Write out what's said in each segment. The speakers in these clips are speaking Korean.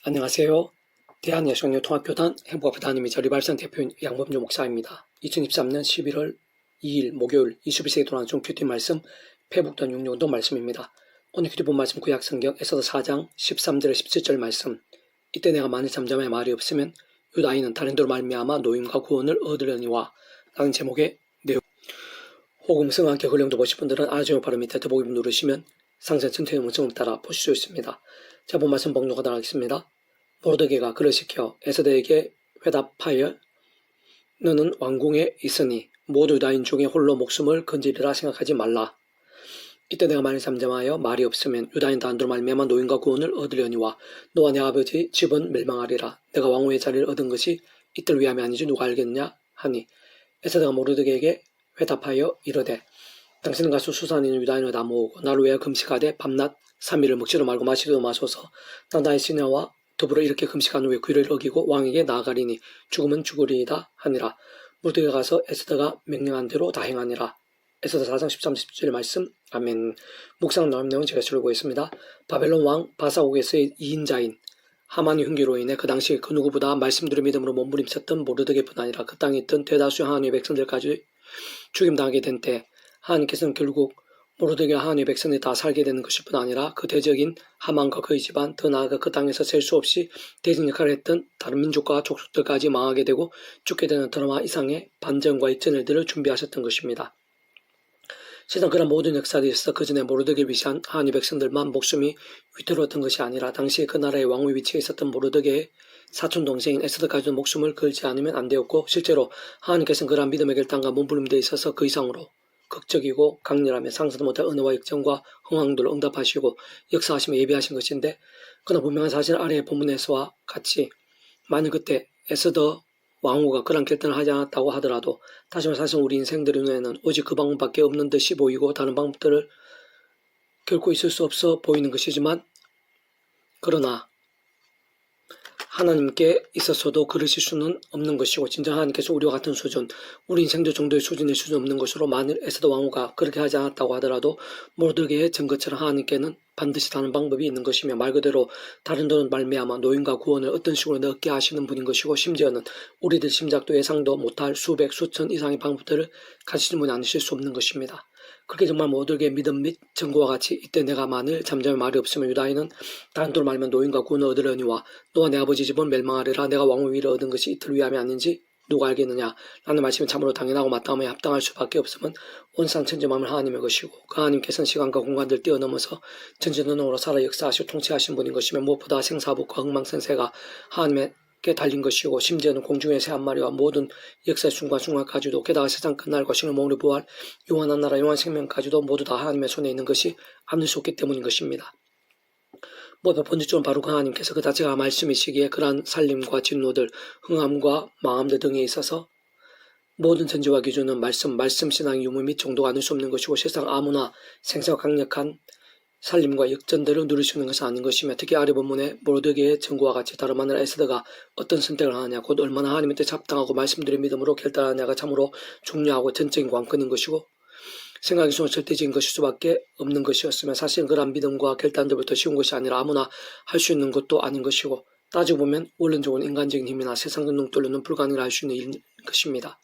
안녕하세요. 대한예수학교통합교단 행복학부 담임이자 리발산 대표인 양범주 목사입니다. 2023년 11월 2일 목요일 21세기 돌아온 중 큐티 말씀 페북단 6년도 말씀입니다. 오늘 큐티 본 말씀 구약성경 에서더 4장 13절에 17절 말씀. 이때 내가 만일 잠잠하여 말이 없으면 유다인은 다른 도로 말미암아 노임과 구원을 얻으려니와 라는 제목의 내용. 호금성 함께 흘령도 보실 분들은 아주 바로 밑에 더보기 누르시면 상세 전체의 문성을 따라 보실 수 있습니다. 자, 본 말씀 봉독하도록 하겠습니다. 모르드게가 그를 시켜 에스더에게 회답하여 너는 왕궁에 있으니 모두 유다인 중에 홀로 목숨을 건지리라 생각하지 말라. 이때 내가 만일 잠잠하여 말이 없으면 유다인 단도로 말미암아 노임과 구원을 얻으려니와 너와 내 아버지 집은 멸망하리라. 내가 왕후의 자리를 얻은 것이 이들 위함이 아니지 누가 알겠느냐 하니 에스더가 모르드게에게 회답하여 이르되 당신은 가서 수산인 유다인을 다 모으고 나를 위하여 금식하되 밤낮 3일을 먹지도 말고 마시지도 마소서. 나 나의 시녀와 더불어 이렇게 금식한 후에 귀를 어기고 왕에게 나아가리니 죽으면 죽으리이다 하니라. 모르드게가 가서 에스더가 명령한 대로 다 행하니라. 에스더 4장 13, 17절 말씀. 아멘. 묵상 나온 내용은 제가 쓰고 있습니다. 바벨론 왕 바사옥에서의 2인자인 하만의 흉기로 인해 그 당시 그 누구보다 말씀들의 믿음으로 몸부림쳤던 모르드게뿐 아니라 그 땅에 있던 대다수의 하나님의 백성들까지 죽임당하게 된 때 하나님께서는 결국 모르드게가 하나님의 백성이 다 살게 되는 것일 뿐 아니라 그 대적인 하만과 그의 집안, 더 나아가 그 땅에서 셀 수 없이 대진 역할을 했던 다른 민족과 족속들까지 망하게 되고 죽게 되는 드라마 이상의 반전과 입전 일들을 준비하셨던 것입니다. 세상 그런 모든 역사들이 있어 그 전에 모르드게를 위시한 하나님의 백성들만 목숨이 위태로웠던 것이 아니라 당시 그 나라의 왕의 위치에 있었던 모르드게의 사촌 동생인 에스더까지도 목숨을 걸지 않으면 안 되었고 실제로 하나님께서는 그러한 믿음의 결단과 몸부림들에 있어서 그 이상으로 극적이고 강렬하며 상상도 못할 은혜와 역정과 흥황들을 응답하시고 역사하시며 예비하신 것인데 그러나 분명한 사실 아래의 본문에서와 같이 만일 그때 에스더 왕후가 그런 결단을 하지 않았다고 하더라도 다시 말해 사실 우리 인생들의 눈에는 오직 그 방법밖에 없는 듯이 보이고 다른 방법들을 결코 있을 수 없어 보이는 것이지만 그러나 하나님께 있어서도 그러실 수는 없는 것이고 진정 하나님께서 우리와 같은 수준, 우리 인생도 정도의 수준일 수는 없는 것으로 만일 에스더 왕후가 그렇게 하지 않았다고 하더라도 모르드게의 증거처럼 하나님께는 반드시 다른 방법이 있는 것이며 말 그대로 다른 도로 말미암아 노임과 구원을 어떤 식으로 얻게 하시는 분인 것이고 심지어는 우리들 심작도 예상도 못할 수백 수천 이상의 방법들을 가지신 분이 아니실 수 없는 것입니다. 그렇게 정말 모두에게 믿음 및 증거와 같이 이때 내가 만일 잠잠히 말이 없으면 유다인은 다른 도로 말면 노임과 구원을 얻으려니와 너와 내 아버지 집은 멸망하리라. 내가 왕의 위를 얻은 것이 이틀 위함이 아닌지 누가 알겠느냐. 라는 말씀이 참으로 당연하고 마땅함에 합당할 수밖에 없음은 온상 천지만물 하나님의 것이고 그 하나님께서는 시간과 공간들을 뛰어넘어서 전지전능으로 살아 역사하시고 통치하신 분인 것이며 무엇보다 생사복과 흥망생세가 하나님의 달린 것이고 심지어는 공중의 새 한 마리와 모든 역사의 순간순간까지도 게다가 세상 끝날과 신의 몸으로 부활 영원한 나라 영원한 생명까지도 모두 다 하나님의 손에 있는 것이 않을 수 없기 때문인 것입니다. 무엇보다 본질적으로 바로 그 하나님께서 그 자체가 말씀이시기에 그러한 살림과 진노들, 흥함과 망함들 등에 있어서 모든 전제와 기준은 말씀 신앙의 유무 및 정도가 아닐 수 없는 것이고 세상 아무나 생사가 강력한 살림과 역전들을 누릴 수 있는 것은 아닌 것이며 특히 아래 본문의 모르드게의 증거와 같이 다름 아니라 에스더가 어떤 선택을 하느냐 곧 얼마나 하나님의 뜻에 합당하고 말씀들의 믿음으로 결단하느냐가 참으로 중요하고 전적인 관건인 것이고 생각이 좀 절대적인 것일 수밖에 없는 것이었으며 사실은 그러한 믿음과 결단들부터 쉬운 것이 아니라 아무나 할 수 있는 것도 아닌 것이고 따지고 보면 원론적으로 인간적인 힘이나 세상 능력들로는 불가능할 수 있는 일인 것입니다.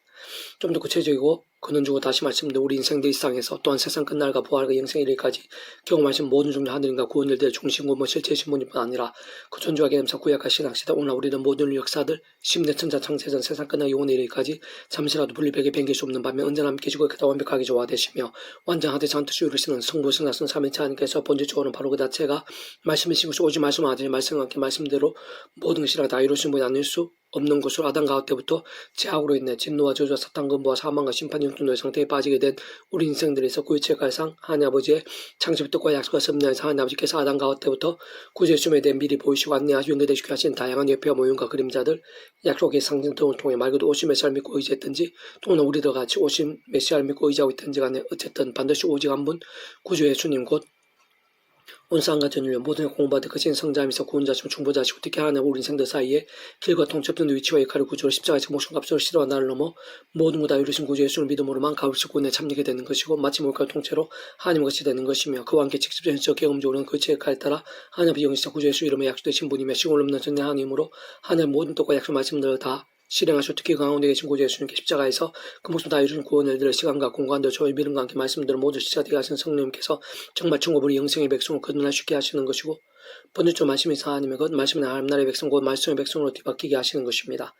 좀 더 구체적이고 근원적으로 다시 말씀드린 우리 인생들 일상에서 또한 세상 끝날과 부활과 영생의 일까지 경험하신 모든 종류 하늘인가 구원 일들의 중심고 실제 신분일 뿐 아니라 그 존재와 개념상 구약과 신학시대 오늘 우리는 모든 역사들 심내 천자 창세전 세상 끝날 영혼의 일까지 잠시라도 분리되게 변길 수 없는 반면 언제나 함께지고 그다 완벽하게 조화되시며 완전하되 잔뜻이 이루시는 성부 성자성 삼위일체 하나님께서 본질적으로는 바로 그 자체가 말씀이신 것이 오직 말씀 아들이 말씀과 함께 말씀대로 모든 것이라 다 이루신 분이 아닐 수 없는 것으로 아담 가옥 때부터 죄악으로 인해 진노와 저주와 사탄 근부와 사망과 심판 영존의 상태에 빠지게 된 우리 인생들에서 구유체 갈상 하나님 아버지의 창조의 뜻과 약속과 섭리하여서 하나님 아버지께서 아담 가옥 때부터 구주의 수명에 대해 미리 보이시고 안내하시고 연결되시게 하신 다양한 예표와 모형과 그림자들 약속의 상징 등을 통해 말 그대로 오신 메시아를 믿고 의지했든지 또는 우리들 같이 오신 메시아를 믿고 의지하고 있든지 간에 어쨌든 반드시 오직 한 분 구주의 주님 곧 온 세상과 전 인류 모든 공부받아 그신 성자이면서 구원자시고 중보자시고 특히 하나님 우리 인생들 사이에 길과 통첩 없는 위치와 역할을 구조로 십자가에서 목숨값으로 실어와 나를 넘어 모든 것 다 이루신 구주 예수를 믿음으로만 가을씩 구원에 참여하게 되는 것이고 마치 몰카를 통째로 하나님 것이 되는 것이며 그와 함께 직접적 현실적 경험적으로는 그 역할에 따라 하나님의 영이시자 구주 예수 이름에 약속되신 분이며 시골 없는 전내 하나님으로 하나님의 모든 뜻과 약속 말씀들을 다 실행하시고 특히 그 가운데 계신 구주 예수님께 십자가에서 그 목숨 다 이루신 구원을 들을 시간과 공간도 저희 믿음과 함께 말씀들을 모두 시작되게 하신 성령님께서 정말 천국으로 영생의 백성을 거듭나 쉽게 하시는 것이고 번역적 말씀이 하나님의 것 말씀은 하나님 나라의 백성 곧 말씀의 백성으로 뒤바뀌게 하시는 것입니다.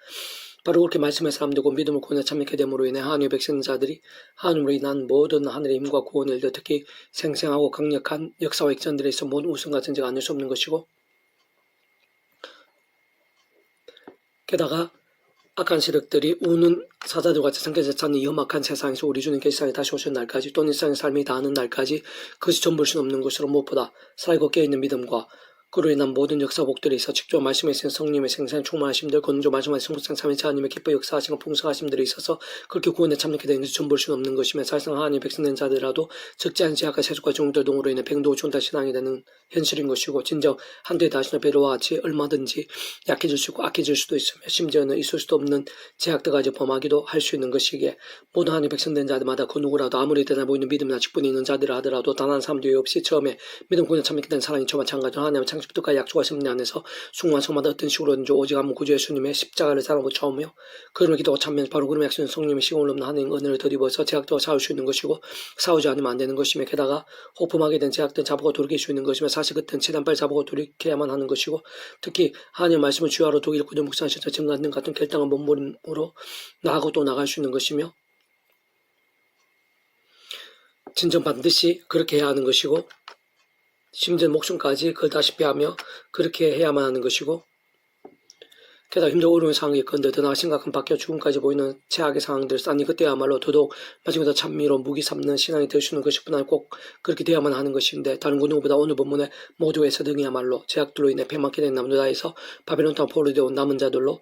바로 그렇게 말씀의 사람들 곧 믿음을 구원에 참여하게 됨으로 인해 하나님의 백성자들이 하나님으로 인한 모든 하늘의 힘과 구원을 얻어 특히 생생하고 강력한 역사와 역전들에 있어 모든 우승과 전쟁을 안을 수 없는 것이고 게다가 악한 세력들이 우는 사자들같이 성격에 찾는 이 험악한 세상에서 우리 주님께서 세상에 다시 오신 날까지 또는 세상의 삶이 다하는 날까지 그것이 전부일 수는 없는 것으로 무엇보다 살고 깨어있는 믿음과 그로 인한 모든 역사 복들에 있어 직접 말씀에 있는 성령님의 생생 충만하심들 건조 말씀하신 성부상 삼위체 하나님의 기뻐 역사하시는 풍성하심들에 있어서 그렇게 구원에 참여하게 되는 것이 전부일 수는 없는 것이며 사실상 하나님의 백성된 자들이라도 적지 않은 제약과 세속과 종들 동으로 인해 뱅도 중다 신앙이 되는 현실인 것이고 진정 한두에 다시는 배로와 같이 얼마든지 약해질 수 있고 악해질 수도 있으며 심지어는 있을 수도 없는 제약들까지 범하기도 할 수 있는 것이기에 모든 하나님의 백성된 자들마다 그 누구라도 아무리 대단해 보이는 믿음이나 직분이 있는 자들이라 하더라도 단 한 사람도 없이 처음에 믿음 구원에 참여하게 된 사람이 저와 마찬가지로 하나님의 창조부터까지 약속하신 분 안에서 숭고한 성마다 어떤 식으로든지 오직 한 구주 예수님의 십자가를 사랑하고 처음이요 그름을 기도하고 참여해서 바로 그름의 약속은 성령님의 시공을 없는 하나님 은혜를 덧입어서 제약도와 싸울 수 있는 것이고 싸우지 않으면 안 되는 것이며 게다가 호품하게 된 제약들은 잡고 돌이킬 수 있는 것이며 사실 그때는 최단빨리 잡고 돌이켜야만 하는 것이고 특히 하나님의 말씀을 주야로 독일 구전 묵상하셔서 증거하는 등 같은 결단한 몸부림으로 나아가고 또 나갈 수 있는 것이며 진정 반드시 그렇게 해야 하는 것이고 심지어 목숨까지 걸다시피 하며 그렇게 해야만 하는 것이고 게다가 힘들고 어려운 상황이 있건데 더 나아 심각한 밖에 죽음까지 보이는 최악의 상황들 아니 그때야말로 더더욱 마지막에 찬미로 무기 삼는 신앙이 될 수 있는 것이 뿐 꼭 그렇게 되어야만 하는 것인데 다른 그 누구보다 오늘 본문의 모두에서 등이야말로 제약들로 인해 패망케 된 남유다에서 바벨론 땅 포로되어 온 남은 자들로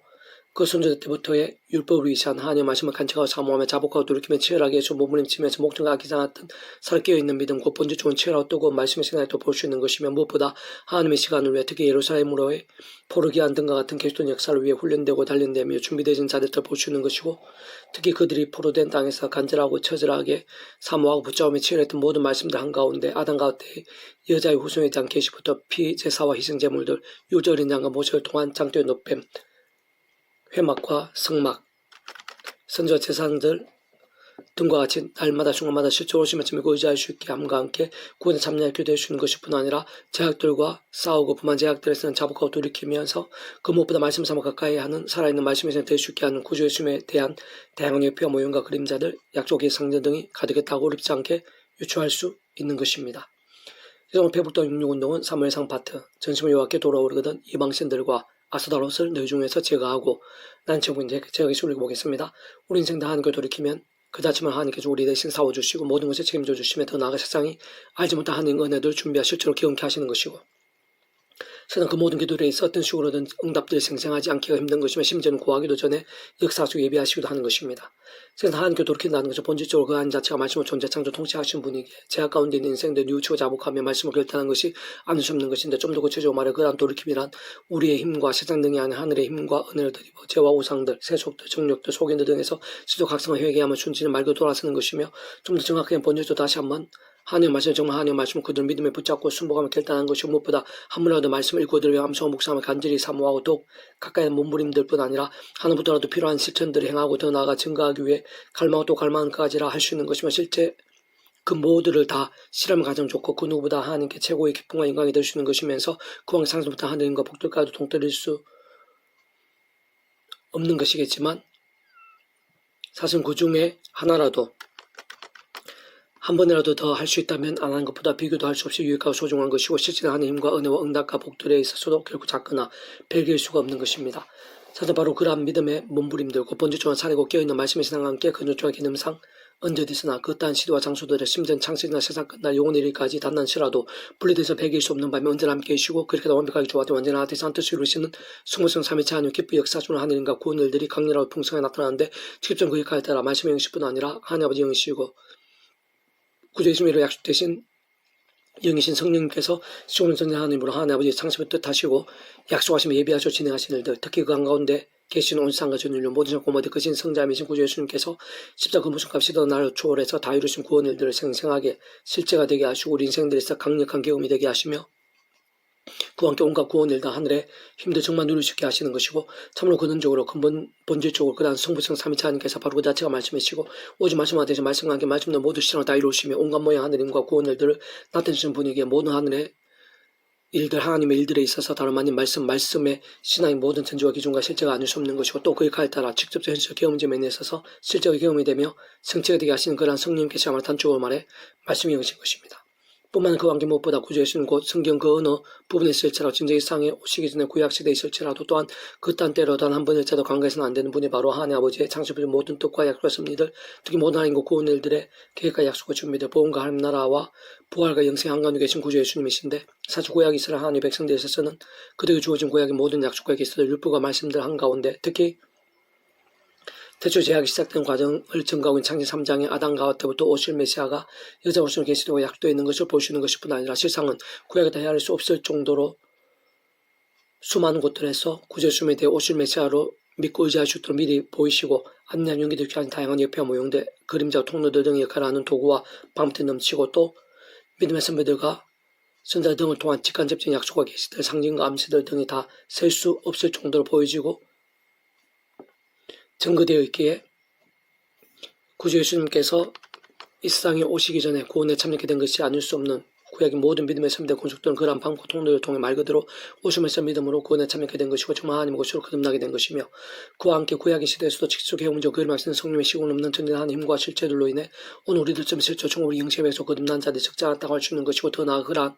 그 선조들 때부터의 율법을 위시한 하나님의 말씀을 간직하고 사모하며 자복하고 돌이키며 치열하게 해서 몸부림치면서 목전과 아끼지 않았던 살아 깨어있는 믿음 곧 번지 좋은 치열하고 뜨거운 말씀의 시간에 또 볼 수 있는 것이며 무엇보다 하나님의 시간을 위해 특히 예루살렘으로의 포르기안 등과 같은 계속된 역사를 위해 훈련되고 단련되며 준비되어진 자들을 볼 수 있는 것이고 특히 그들이 포로된 땅에서 간절하고 처절하게 사모하고 붙잡으며 치열했던 모든 말씀들 한가운데 아담 가운데 여자의 후손에 대한 계시부터 피제사와 희생제물들 유저린 양과 모세를 통한 장대의 노뱀 회막과 성막, 선지와 제사장들 등과 같이 날마다 순간마다 실제 오시면쯤에 의지할 수 있게 함과 함께 구원에 참여할 기회 될 수 있는 것일 뿐 아니라 제약들과 싸우고 부만 제약들에서는 자복하고 돌이키면서 그 무엇보다 말씀 삼아 가까이 하는 살아있는 말씀에서 될 수 있게 하는 구주 예수님에 대한 다양한 옆에와 모형과 그림자들, 약속의 상징 등이 가득했다고 어렵지 않게 유추할 수 있는 것입니다. 오늘 페북도 66운동은 사무엘상 파트 전심을 여호와께 돌아오르거든 이방신들과 아스다롯을 너희 중에서 제거하고 난 제국인데 제가 기술을 보겠습니다. 우리 인생 다 하나님께 돌이키면 그 자체만 하나님께서 우리 대신 싸워주시고 모든 것을 책임져 주시며 더 나아가 세상이 알지 못한 하나님 은혜들을 준비하 실제로 경험케 하시는 것이고 세상 그 모든 기도에 있어 어떤 식으로든 응답들이 생생하지 않기가 힘든 것이며 심지어는 구하기도 전에 역사적 예비하시기도 하는 것입니다. 세상 하나님께 돌이킨다는 것은 본질적으로 그 한 자체가 말씀을 존재 창조 통치하신 분이기에 제약 가운데 있는 인생들 뉘우치고 자복하며 말씀을 결단한 것이 아닐 수 없는 것인데 좀 더 구체적으로 말해 그러한 돌이킴이란 우리의 힘과 세상 등이 아닌 하늘의 힘과 은혜를 드리고 죄와 우상들, 세속들, 정욕들, 속인들 등에서 시도 각성을 회개하며 순진히 말고 돌아서는 것이며 좀 더 정확하게 본질도 다시 한번 하나님의 말씀 정말 하나님의 말씀을 그들 믿음에 붙잡고 순복하며 결단한 것이 무엇보다 한 번이라도 말씀을 읽고 들으며 암송하고 묵상하며 간절히 사모하고 더욱 가까이 몸부림들 뿐 아니라 하나부터라도 필요한 실천들을 행하고 더 나아가 증거하기 위해 갈망하고 또 갈망까지라 할 수 있는 것이며 실제 그 모두를 다 실험을 가장 좋고 그 누구보다 하나님께 최고의 기쁨과 영광이 될 수 있는 것이면서 그 왕의 상승부터 하나님과 복들까지도 동떨릴 수 없는 것이겠지만 사실 그 중에 하나라도 한 번이라도 더 할 수 있다면 안 하는 것보다 비교도 할 수 없이 유익하고 소중한 것이고 실제로 하나님과 은혜와 응답과 복들에 있어서도 결국 작거나 별개일 수가 없는 것입니다. 사실 바로 그러한 믿음의 몸부림들 곧 번지처럼 살고 깨어있는 말씀의 신앙과 함께 근육적인 기능상 언제 어디서나 그딴 시도와 장소들의 심지어 창세기나 세상 끝날 영원의 일까지 단단시라도 분리돼서 배기일 수 없는 밤에 언제나 함께 계시고 그렇게 완벽하게 조화되 언제나 하나님께서 뜻을 이루시는 승무성 삼위체 하나님 기쁘 역사주는 하늘인과 구원 일들이 강렬하고 풍성하게 나타나는데 직접 그 역할에 따라 말씀의 영식뿐 아니라 하나님 아버지 영이시고 구주 예수님으로 약속되신 영이신 성령님께서 시온을 전쟁하는 하나님으로 하나님 아버지의 창심을 뜻하시고 약속하시며 예비하시고 진행하시는 일들, 특히 그 한가운데 계신 온 세상과 전 인류 모든 공모대 크신 성자이신 구주 예수님께서 십자가 그 무슨 값이더 나를 초월해서 다 이루신 구원 일들을 생생하게 실제가 되게 하시고 우리 인생들에서 강력한 경험이 되게 하시며 그와 함께 온갖 구원 일다 하늘에 힘도 정말 누릴 수 있게 하시는 것이고 참으로 근원적으로 본질적으로 그러한 성부성 삼위차 하나님께서 바로 그 자체가 말씀이시고 오직 말씀하듯이 말씀과 함께 말씀도 모두 실행을 다 이루시며 온갖 모양 하늘임과 구원 일들을 나타내시는 분에게 모든 하늘의 일들 하나님의 일들에 있어서 다름 아닌 말씀의 신앙의 모든 전제와 기준과 실제가 아닐 수 없는 것이고 또 그의 칼에 따라 직접적 현실 경험점에 있어서 실제의 경험이 되며 성체가 되게 하시는 그러한 성령님께서 아마 단적으로 말해 말씀이 영이신 것입니다. 뿐만 아니라 그와 함께 무엇보다 구주 예수는 곧 성경 그 어느 부분에 있을지라도 진정이 상에 오시기 전에 구약시대에 있을지라도 또한 그 딴 때로 단 한 번일자도 관계해서는 안 되는 분이 바로 하나님 아버지의 창조의 모든 뜻과 약속과 섭리들 특히 모든 하나님과 구원 일들의 계획과 약속과 준비들 보험과 하나님 나라와 부활과 영생 한가운데 계신 구주 예수님이신데 사실 구약 이스라엘 하나님의 백성들에 있어서는 그들에게 주어진 구약의 모든 약속과 계시들 율법과 말씀들 한가운데 특히 태초 제약이 시작된 과정을 증거하고 있는 창세 3장의 아담 가와 때부터 오실 메시아가 여자 옷으로 계시되고 약속되어 있는 것을 보여주는 것일 뿐 아니라 실상은 구약에 다 헤아릴 수 없을 정도로 수많은 곳들에서 구주 예수님에 대해 오실 메시아로 믿고 의지할 수 있도록 미리 보이시고 안내한 용기들 귀한 다양한 옆에 모형들 그림자 통로들 등의 역할을 하는 도구와 방패 넘치고 또 믿음의 선배들과 선자 등을 통한 직간접적인 약속과 계시들 상징과 암시들 등이 다 셀 수 없을 정도로 보여지고 증거되어 있기에 구주 예수님께서 이 세상에 오시기 전에 구원에 참여하게 된 것이 아닐 수 없는 구약의 모든 믿음의 선대 군속들은 그러한 방고 통로를 통해 말 그대로 오심에서 믿음으로 구원에 참여하게 된 것이고 정말 하나님의 것으로 거듭나게 된 것이며 그와 함께 구약의 시대에서도 직접 경험적 그림하시는 성령의 시공 없는 전진한 힘과 실체들로 인해 오늘 우리들쯤 실제 총 우리 영생에서 거듭난 자들이 적자하다고 할 수 있는 것이고 더 나아 그러한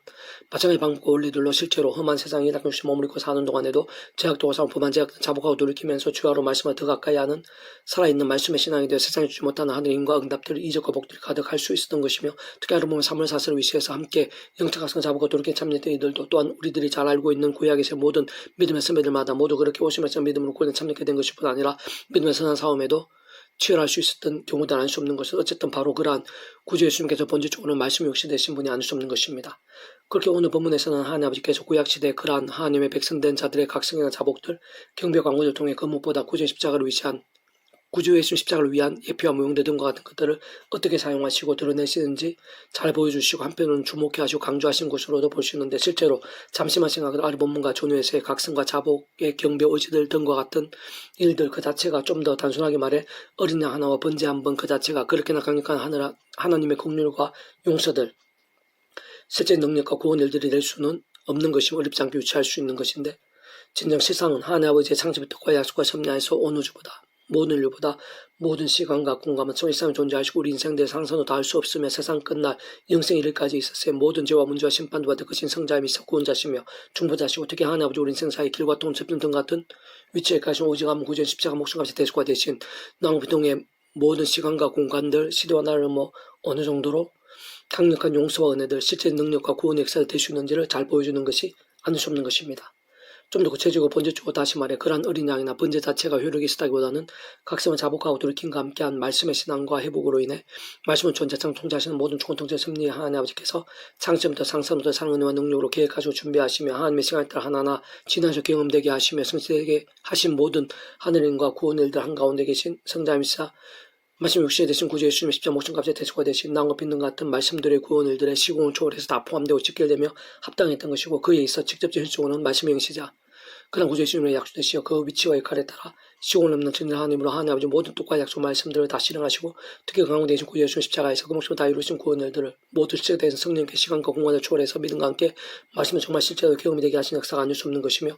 마찬가지 방법과 원리들로 실제로 험한 세상에 약간씩 머무르고 사는 동안에도 제약도 싸움 범한 제약 자복하고 돌이키면서 주야로 말씀을 더 가까이 하는 살아있는 말씀의 신앙이 되어 세상에 주지 못하는 하늘의 힘과 응답들을 이적과 복들이 가득할 수 있었던 것이며 특히 하루 보면 3월 4세를 위시해서 함께 영적학성 자복과 돌이킨 참여했던 이들도 또한 우리들이 잘 알고 있는 구약에서의 모든 믿음의 선배들마다 모두 그렇게 오심에서 믿음으로 구원에 참여하게 된 것일 뿐 아니라 믿음의 선한 싸움에도 치열할 수 있었던 경우도 아닐 수 없는 것은 어쨌든 바로 그러한 구주 예수님께서 본질적으로 말씀 역시 되신 분이 아닐 수 없는 것입니다. 그렇게 오늘 본문에서는 하나님 아버지께서 구약시대에 그러한 하나님의 백성된 자들의 각성이나 자복들, 경배 광고를 통해 그 무엇보다 구주의 십자가를 위시한 구주 예수 십자가를 위한 예표와 모형들 등과 같은 것들을 어떻게 사용하시고 드러내시는지 잘 보여주시고 한편으로는 주목해 하시고 강조하신 것으로도 볼 수 있는데 실제로 잠시만 생각해도 아래 본문과 전후에서의 각성과 자복의 경배 의지들 등과 같은 일들 그 자체가 좀 더 단순하게 말해 어린 양 하나와 번제 한 번 그 자체가 그렇게나 강력한 하나님의 긍휼과 용서들 실제 능력과 구원 일들이 될 수는 없는 것이 어렵지 않게 유치할 수 있는 것인데 진정 세상은 하나님 아버지의 창조의 뜻과 약속과 섭리하에서 온 우주보다 모든 인류보다 모든 시간과 공간은 이 세상에 존재하시고 우리 인생들의 상상도 다 할 수 없으며 세상 끝날 영생 이르까지 있었어요. 모든 죄와 문제와 심판도 받을 것인 성자이시며 구원자시며 중보자시고 특히 하나님 아버지 우리 인생 사이 길과 동 접점 등 같은 위치에 가신 오직함 구전 십자가 목숨값이 대속화 되신 낭비동의 모든 시간과 공간들 시대와 나라를 어느 정도로 강력한 용서와 은혜들 실제 능력과 구원의 역사를 될 수 있는지를 잘 보여주는 것이 아닐 수 없는 것입니다. 좀 더 구체적으로 본질적으로 다시 말해 그러한 어린 양이나 번제 자체가 효력이 있었다기보다는 각성을 자복하고 돌이킴과 함께한 말씀의 신앙과 회복으로 인해 말씀을 존재상 통제하시는 모든 주권 통제 섭리의 하나님 아버지께서 창세부터 상상부터 사랑은혜와 능력으로 계획하시고 준비하시며 하나님의 시간에 따라 하나하나 지나서 경험되게 하시며 성취되게 하신 모든 하늘인과 구원 일들 한가운데 계신 성자이시사 말씀 육신에 대신 구주 예수님의 십자가 목숨값에 대속화 되신 나무와 빛등 같은 말씀들의 구원 일들의 시공을 초월해서 다 포함되고 직결되며 합당했던 것이고 그에 있어 직접적 현실적으로는 말씀의 영시자 그다음 구주 예수님의 약속되시어 그 위치와 역할에 따라 시공을 넘는 전진 하나님으로 하나님 아버지 모든 뜻과 약속 말씀들을 다 실행하시고 특히 그 가운데 계신 구주 예수님 십자가에서 그 목숨을 다 이루신 구원 일들을 모두 실제된 성령께 시간과 공간을 초월해서 믿음과 함께 말씀을 정말 실제로 경험이 되게 하신 역사가 아닐 수 없는 것이며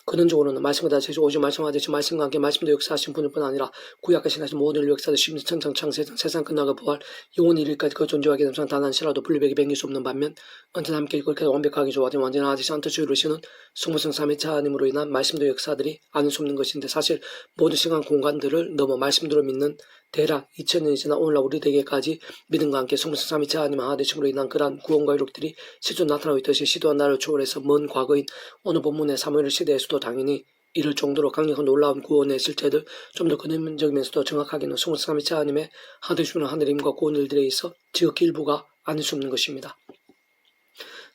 근원적으로는 말씀을 다 제시고 오직 말씀하듯이 말씀과 함께 말씀도 역사하신 분일 뿐 아니라 구약과 신하신 모든 인류 역사도 심천장 창세 세상 끝나고 부활 영원히 이르기까지 그 존재하게 됨상 단 한 시라도 분리백이 뱅길 수 없는 반면 언제나 함께 그렇게 완벽하게 조화된 완전한 아저씨 안터치 이루시는 성부성 삼위차 하나님으로 인한 말씀도 역사들이 아닐 수 없는 것인데 사실 모든 시간 공간들을 넘어 말씀대로 믿는 대략 2000년이 지나 오늘날 우리에게까지 믿음과 함께 성부성 삼위차 하나님 하나 되심으로 인한 그러한 구원과 이룩들이 실존 나타나고 있듯이 시도한 나를 초월해서 먼 과거인 오늘 본문의 사무엘 시대에서도 당연히 이럴 정도로 강력한 놀라운 구원의 실체들 좀 더 근원적이면서도 정확하게는 성부성 삼위차 하나님의 하나 되시는 하늘의 힘과 구원 일들에 있어 지극히 일부가 아닐 수 없는 것입니다.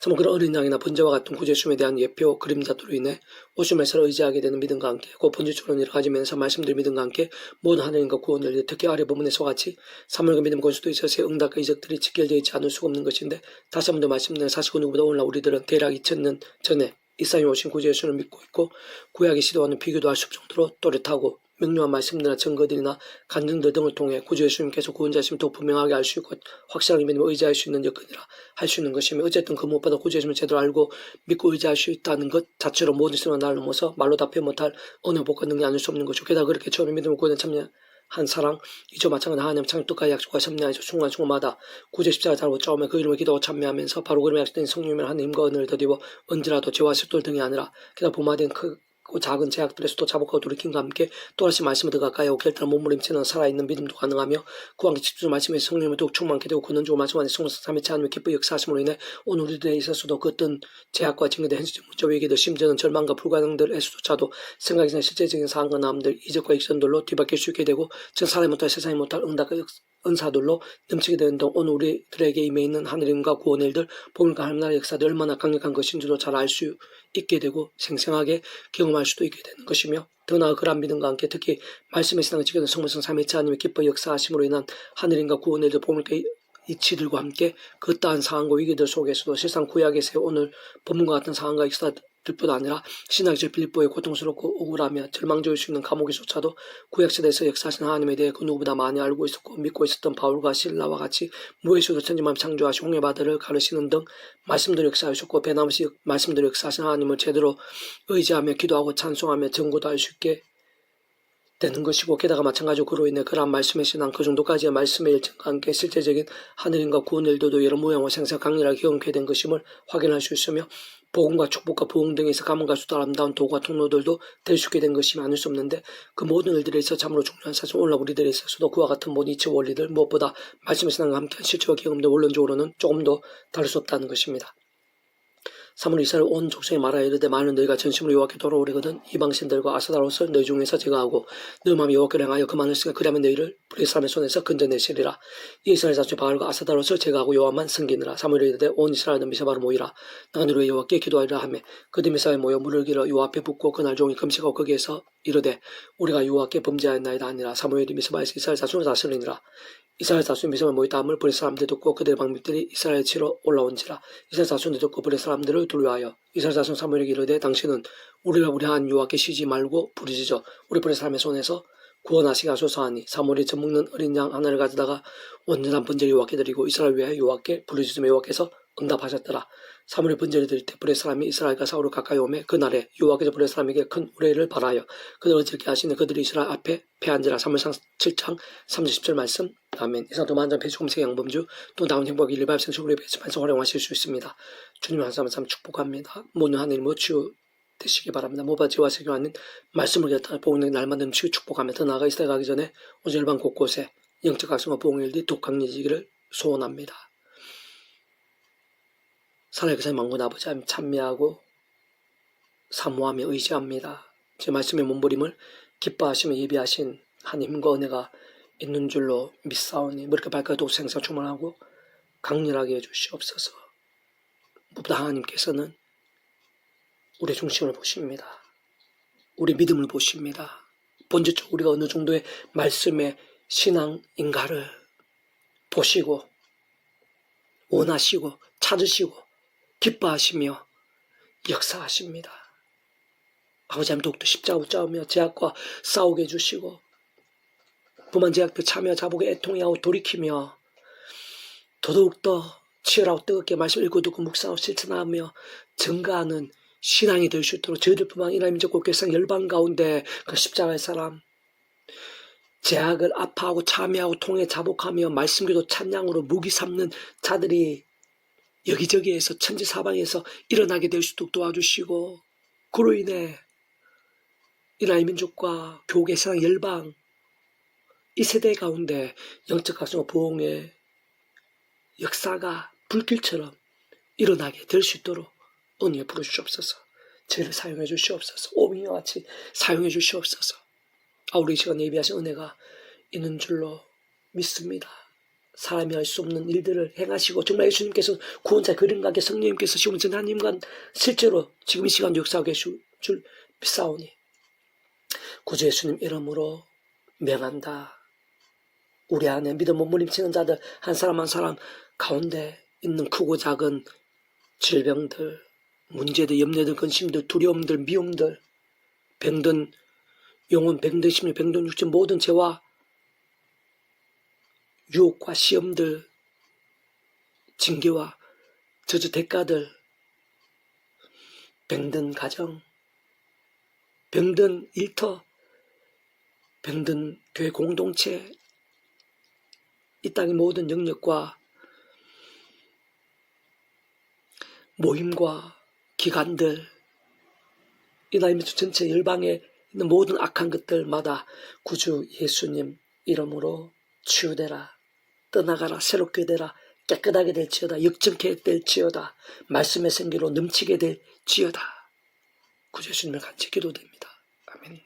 정말 그런 어린 양이나 번제와 같은 구제심에 대한 예표 그림자들로 인해 오실 메시아를 의지하게 되는 믿음과 함께 그 본질적으로 여러 가지 면에서 말씀드린 믿음과 함께 모든 하나님과 구원을 특히 아래 부분에서 같이 사물과 믿음 권수도 있어서 응답과 이적들이 직결되어 있지 않을 수가 없는 것인데 다시 한 번 더 말씀드린 사실 그 누구보다 오늘날 우리들은 대략 2000년 전에 이사님 오신 구제주를 믿고 있고 구약의 시도와는 비교도 할 수 없을 정도로 또렷하고 명료한 말씀들이나 증거들이나 간증들 등을 통해 구주 예수님께서 구원자심을 더 분명하게 알 수 있고 확실하게 믿으며 의지할 수 있는 여건이라 할 수 있는 것이며 어쨌든 그 무엇보다 구주 예수님을 제대로 알고 믿고 의지할 수 있다는 것 자체로 모든 것을 나를 넘어서 말로 답해 못할 언어 복과 능력이 아닐 수 없는 것이고 게다가 그렇게 처음에 믿음을 구원에 참여한 사랑 이저 마찬가지 하나님 창립도까지 약속과 참여하여 순간순간마다 구제 십자가 잘 못자오며 그 이름을 기도하고 참여하면서 바로 그 이름에 약속된 성령이면 하나님과 은혜를 더디고 언제라도 죄와 실돌 등이 아니라 게다가 부마된 크고 작은 제약들에서도 자복하고 돌이킴과 함께 또다시 말씀을 더 가까이 하고 결단한 몸부림치는 살아있는 믿음도 가능하며 그 함께 집중 말씀에서 성령을 더욱 충만케 되고 근원적으로 말씀 안에 성령 삼위치 하나님의 기쁘게 역사하심으로 인해 오늘 우리들에 있어서도 그 어떤 제약과 징계된 현실적 문자 외기도 심지어는 절망과 불가능들에서조차도 생각이 나 실제적인 상황과 남들 이적과 익선들로 뒤바뀔 수 있게 되고 전 사람이 못할 세상이 못할 응답과 은사들로 넘치게 되는 동 오늘 우리들에게 임해 있는 하늘임과 구원의 일들 복음과 하나님의 역사들이 얼마나 강력한 것인지도 잘 알 수 있게 되고 생생하게 경험할 수도 있게 되는 것이며 더 나아 그런 믿음과 함께 특히 말씀의 신앙을 지키는 성모성 삼위체 하나님의 기뻐 역사하심으로 인한 하늘임과 구원의 일들 복음과 이치들과 함께 그 따한 상황과 위기들 속에서도 실상 구약에서 오늘 본문과 같은 상황과 역사들뿐 아니라 신학적 빌립보의 고통스럽고 억울하며 절망적일 수 있는 감옥에조차도 구약시대에서 역사하신 하나님에 대해 그 누구보다 많이 알고 있었고 믿고 있었던 바울과 실라와 같이 무에서도 천지만 창조하시 홍해바다를 가르시는 등 말씀대로 역사하셨고 베나무시 말씀대로 역사하신 하나님을 제대로 의지하며 기도하고 찬송하며 전구도 할 수 있게 되는 것이고 게다가 마찬가지로 그로 인해 그러한 말씀의 신앙 그 정도까지의 말씀의 일정과 함께 실제적인 하늘인과 구원 일들도 여러 모양과 생생 강렬하게 경험하게 된 것임을 확인할 수 있으며 복음과 축복과 부흥 등에서 감흥갈 수 있는 아름다운 도구와 통로들도 될 수 있게 된 것이면 아닐 수 없는데 그 모든 일들에 있어 참으로 중요한 사실 오늘날 우리들에 있어서도 그와 같은 모든 이치 원리들 무엇보다 말씀의 신앙과 함께한 실체와 경험도 원론적으로는 조금 더 다를 수 없다는 것입니다. 사무엘 이스라엘 온 족속에 말하여 이르되 만일 너희가 전심으로 여호와께 돌아오려거든 이방신들과 아스다롯을 너희 중에서 제거하고 너희 마음이 여호와께를 향하여 그만했으니까 그러면 너희를 브리 사람의 손에서 건져내시리라. 이스라엘 자손 바알과 아스다롯을 제거하고 여호와만 섬기느라. 사무엘이 이르되 온 이스라엘은 미세바로 모이라. 나는 너희 여호와께 기도하리라 하며 그들 미사에 모여 물을 길어 여호와 앞에 붓고 그날 종일 금식하고 거기에서 이르되 우리가 여호와께 범죄하였나이다 아니라. 사무엘이 미세바에서 이스라엘 자손을 다스리니라. 이스라엘 자손이 미세바에 모였다 함을 브리 사람들이 듣고 그들의 방백들이 이스라엘 치러 올라온지라. 이스라엘 자손이 듣고 브리 사람들을 두려워하여 이스라엘 자손 사무엘에게 이르되 당신은 우리가 우리 하나님 여호와께 쉬지 말고 부르짖어 우리 브리 사람의 손에서 구원하시게 하소서 하니 사무엘이 젖먹는 어린 양 하나를 가져다가 온전한 번제를 여호와께 드리고 이스라엘 위하여 여호와께 부르짖으며 여호와께서 응답하셨더라. 사무엘이 번제를 드릴 때 브레 사람이 이스라엘과 사울을 가까이 오매 그날에 여호와께서 브레 사람에게 큰 우레를 바라여 그들을 어찌게 하시니 그들이 이스라엘 앞에 패한지라. 사무엘상 7장 30절 말씀. 아멘. 이상 도만장 배수금색 양범주 또 나온 행복 일반 생수물의 배수판서 활용하실 수 있습니다. 주님 한 사람 축복합니다. 모든 하나님 모치우 되시기 바랍니다. 모바지와 세교하는 말씀을 갖다 보응의 날만 넘치고 축복하며 더 나아가 이스라엘 가기 전에 오늘 열방 곳곳에 영적 각성과 보응의 일들이 독 강해지기를 소원합니다. 살아의 그사의 망군 아버지 하나님 찬미하고 사모하며 의지합니다. 제 말씀의 몸부림을 기뻐하시며 예비하신 하나님과 은혜가 있는 줄로 믿사오니 머리가 발가락 생사 충만하고 강렬하게 해주시옵소서. 무엇보다 하나님께서는 우리의 중심을 보십니다. 우리 믿음을 보십니다. 본질적으로 우리가 어느 정도의 말씀의 신앙인가를 보시고 원하시고 찾으시고 기뻐하시며 역사하십니다. 아버지 하나님 더욱더 십자가 붙잡으며 제약과 싸우게 해주시고 부만 제약도 참여 자복에 애통해하고 돌이키며 더더욱더 치열하고 뜨겁게 말씀 읽고 듣고 묵상하고 실천하며 증가하는 신앙이 될 수 있도록 저희들뿐만 아니라 민족국교상 열방 가운데 그 십자가의 사람 제약을 아파하고 참여하고 통해 자복하며 말씀기도 찬양으로 무기 삼는 자들이 여기저기에서 천지사방에서 일어나게 될 수 있도록 도와주시고 그로 인해 이 나라의 민족과 교계 세상 열방 이 세대 가운데 영적 각성과 부흥의 역사가 불길처럼 일어나게 될 수 있도록 은혜에 부르시옵소서. 저희를 사용해 주시옵소서. 오미와 같이 사용해 주시옵소서. 우리 시간 예비하신 은혜가 있는 줄로 믿습니다. 사람이 할 수 없는 일들을 행하시고 정말 예수님께서 구원자 그림과 함께 성령님께서 지금 하나님과 실제로 지금 이 시간도 역사하고 계실 줄 믿사오니 구주 예수님 이름으로 명한다. 우리 안에 믿음 몸부림치는 자들 한 사람 한 사람 가운데 있는 크고 작은 질병들, 문제들, 염려들, 근심들, 두려움들, 미움들, 병든 영혼, 병든 심령, 병든 육체 모든 죄와 유혹과 시험들, 징계와 저주 대가들, 병든 가정, 병든 일터, 병든 교회 공동체, 이 땅의 모든 영역과 모임과 기관들, 이 나라의 전체 열방에 있는 모든 악한 것들마다 구주 예수님 이름으로 치유되라. 떠나가라. 새롭게 되라. 깨끗하게 될지어다. 역정케 될지어다. 말씀의 생기로 넘치게 될지어다. 구주 예수님을 간절히 기도드립니다. 아멘.